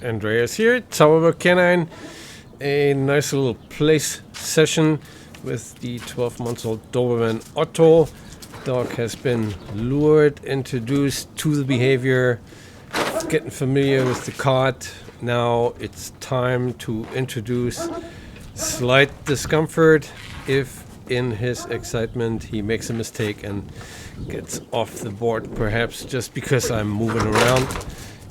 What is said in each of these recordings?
Andreas here, Zauberberg Canine. A nice little place session with the 12-month-old Doberman Otto. Dog has been lured, introduced to the behavior, getting familiar with the cot. Now it's time to introduce slight discomfort if in his excitement he makes a mistake and gets off the board, perhaps just because I'm moving around.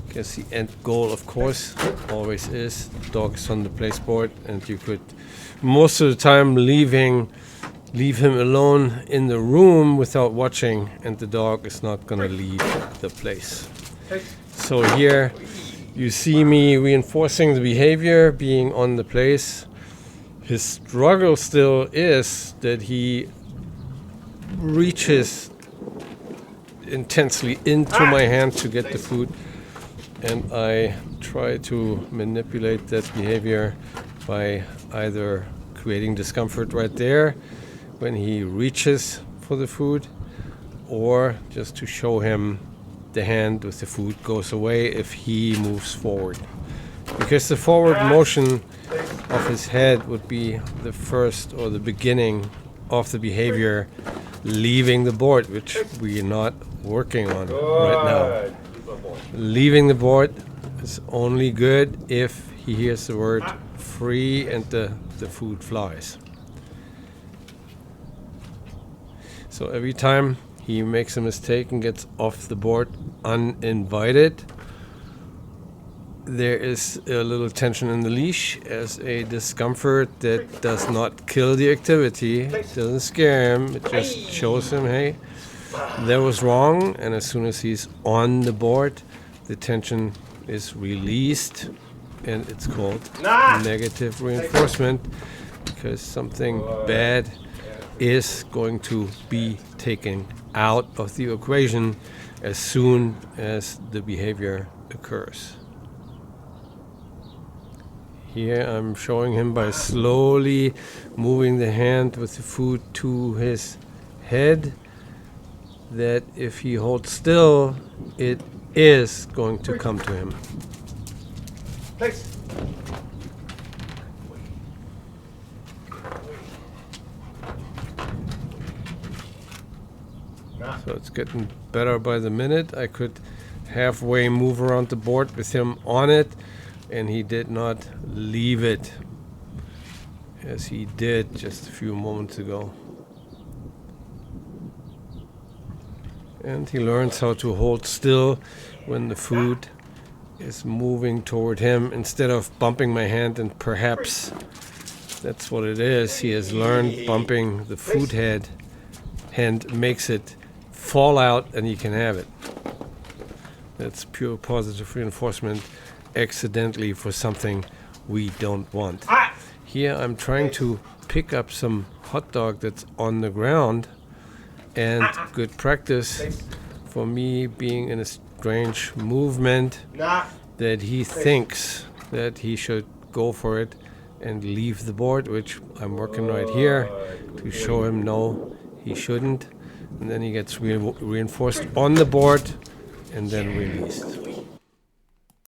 Because the end goal, of course, always is dog is on the place board, and you could most of the time leave him alone in the room without watching, and the dog is not gonna leave the place. So here you see me reinforcing the behavior, being on the place. His struggle still is that he reaches intensely into my hand to get the food, and I try to manipulate that behavior by either creating discomfort right there when he reaches for the food, or just to show him the hand with the food goes away if he moves forward. Because the forward motion of his head would be the first or the beginning of the behavior leaving the board, which we're not working on right now. Leaving the board is only good if he hears the word free and the food flies. So every time he makes a mistake and gets off the board uninvited, there is a little tension in the leash as a discomfort that does not kill the activity. It doesn't scare him. It just shows him, hey, that was wrong. And as soon as he's on the board, the tension is released, and it's called negative reinforcement, because something bad is going to be taken out of the equation as soon as the behavior occurs. Here I'm showing him by slowly moving the hand with the food to his head that if he holds still, it is going to come to him. So it's getting better by the minute. I could halfway move around the board with him on it, and he did not leave it as he did just a few moments ago. And he learns how to hold still when the food is moving toward him instead of bumping my hand, and perhaps that's what it is. He has learned bumping the food hand makes it fall out and you can have it. That's pure positive reinforcement accidentally for something we don't want. Here I'm trying to pick up some hot dog that's on the ground, and good practice for me being in a strange movement that he thinks that he should go for it and leave the board, which I'm working right here to show him no, he shouldn't, and then he gets reinforced on the board and then released.